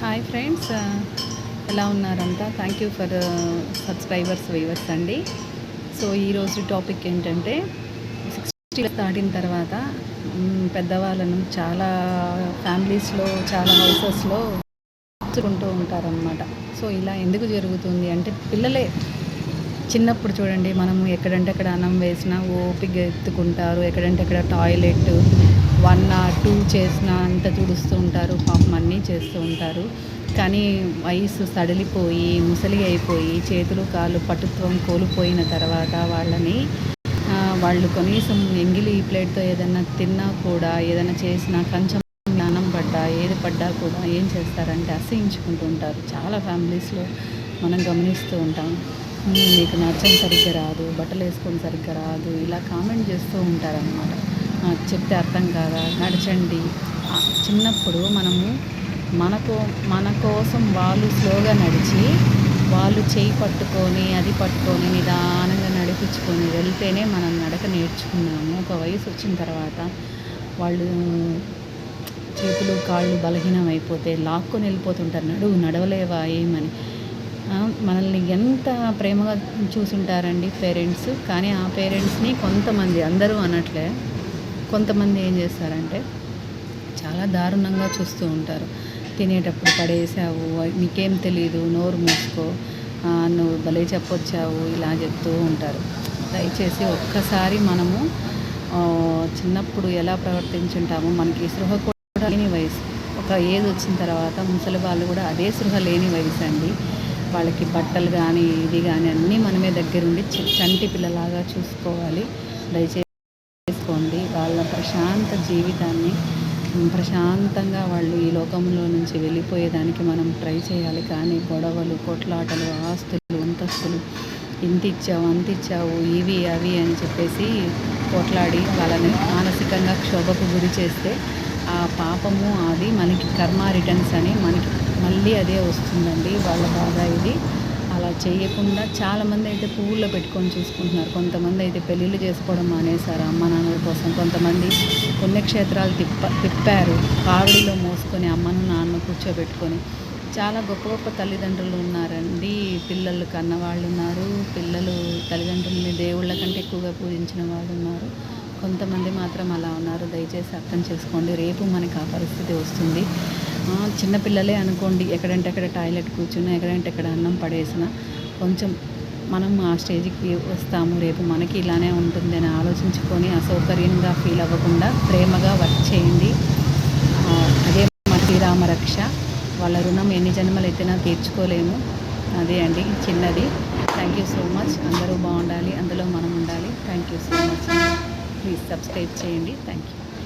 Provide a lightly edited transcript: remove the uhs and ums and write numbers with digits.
Hi friends, ఎలా ఉన్నారంతా? Thank you for subscribers viewers అండి. సో ఈరోజు టాపిక్ ఏంటంటే 60 దాటిన తర్వాత పెద్దవాళ్ళను చాలా ఫ్యామిలీస్లో చాలా హౌసెస్లో ఉంటూ ఉంటారనమాట. సో ఇలా ఎందుకు జరుగుతుంది అంటే పిల్లలే చిన్నప్పుడు చూడండి, మనము ఎక్కడంటే అక్కడ అన్నం వేసినా ఓపిక ఎత్తుకుంటారు, ఎక్కడంటే అక్కడ టాయిలెట్ 1 or 2 చేసినా అంత తుడుస్తూ ఉంటారు, పాపం అన్నీ చేస్తూ ఉంటారు. కానీ వయసు సడలిపోయి ముసలి అయిపోయి చేతులు కాళ్ళు పటుత్వం కోల్పోయిన తర్వాత వాళ్ళు కనీసం ఎంగిలి ప్లేట్తో ఏదైనా తిన్నా కూడా, ఏదైనా చేసినా కొంచెం అన్నం పడ్డా ఏది పడ్డా కూడా ఏం చేస్తారంటే అసహించుకుంటూ ఉంటారు. చాలా ఫ్యామిలీస్లో మనం గమనిస్తూ ఉంటాం. మీకు నచ్చని సరిగ్గా రాదు, బట్టలు వేసుకొని సరిగ్గా రాదు, ఇలా కామెంట్ చేస్తూ ఉంటారనమాట. చెప్తే అర్థం కాదా, నడచండి. చిన్నప్పుడు మనము మన కోసం వాళ్ళు స్లోగా నడిచి వాళ్ళు చేయి పట్టుకొని అది పట్టుకొని నిదానంగా నడిపించుకొని వెళ్తేనే మనం నడక నేర్చుకున్నాము. ఒక వయసు వచ్చిన తర్వాత వాళ్ళు చేతులు కాళ్ళు బలహీనం అయిపోతే లాక్కొని వెళ్ళిపోతుంటారు, నడవలేవా ఏమని. మనల్ని ఎంత ప్రేమగా చూసుంటారండి పేరెంట్స్. కానీ ఆ పేరెంట్స్ని కొంతమంది, అందరూ అనట్లే, కొంతమంది ఏం చేస్తారంటే చాలా దారుణంగా చూస్తూ ఉంటారు. తినేటప్పుడు పడేసావు, నీకేం తెలీదు, నోరు మూసుకో, నువ్వు భలే చెప్పొచ్చావు, ఇలా చెప్తూ ఉంటారు. దయచేసి ఒక్కసారి మనము చిన్నప్పుడు ఎలా ప్రవర్తించుంటామో, మనకి స్పృహ కూడా లేని వయసు, ఒక ఏజ్ వచ్చిన తర్వాత ముసలి వాళ్ళు కూడా అదే స్పృహ లేని వయసు అండి. వాళ్ళకి బట్టలు కానీ ఇది కానీ అన్నీ మనమే దగ్గరుండి చంటి పిల్లలాగా చూసుకోవాలి. దయచేసి చేసుకోండి. వాళ్ళ ప్రశాంత జీవితాన్ని ప్రశాంతంగా వాళ్ళు ఈ లోకంలో నుంచి వెళ్ళిపోయేదానికి మనం ట్రై చేయాలి. కానీ గొడవలు, కొట్లాటలు, ఆస్తులు, అంతస్తులు, ఇంతిచ్చావు అంతిచ్చావు, ఇవి అవి అని చెప్పేసి కొట్లాడి వాళ్ళని మానసికంగా క్షోభకు గురి చేస్తే ఆ పాపము అది మనకి కర్మ రిటర్న్స్ అని మనకి మళ్ళీ అదే వస్తుందండి. వాళ్ళ బాధ ఇది. అలా చేయకుండా చాలామంది అయితే పువ్వుల్లో పెట్టుకొని చూసుకుంటున్నారు. కొంతమంది అయితే పెళ్ళిళ్ళు చేసుకోవడం మానేశారు అమ్మ నాన్నల కోసం. కొంతమంది పుణ్యక్షేత్రాలు తిప్పారు, కావిడిలో మోసుకొని అమ్మను నాన్న కూర్చోబెట్టుకొని. చాలా గొప్ప గొప్ప తల్లిదండ్రులు ఉన్నారండి. పిల్లలు కన్నవాళ్ళు ఉన్నారు, పిల్లలు తల్లిదండ్రులని దేవుళ్ళ కంటే ఎక్కువగా పూజించిన వాళ్ళు ఉన్నారు. కొంతమంది మాత్రం అలా ఉన్నారు. దయచేసి అర్థం చేసుకోండి. రేపు మనకి ఆ పరిస్థితి వస్తుంది. చిన్నపిల్లలే అనుకోండి, ఎక్కడంటే అక్కడ టాయిలెట్ కూర్చున్నా, ఎక్కడంటే అక్కడ అన్నం పడేసినా కొంచెం మనం ఆ స్టేజ్కి వస్తాము. రేపు మనకి ఇలానే ఉంటుంది అని ఆలోచించుకొని అసౌకర్యంగా ఫీల్ అవ్వకుండా ప్రేమగా వర్క్ చేయండి. అదే మన శ్రీరామ రక్ష. వాళ్ళ రుణం ఎన్ని జన్మలు ఎత్తినా తీర్చుకోలేము. అదే అండి చిన్నది. Thank you so much. అందరూ బాగుండాలి, అందులో మనం ఉండాలి. Thank you so much. Please subscribe చేయండి. Thank you.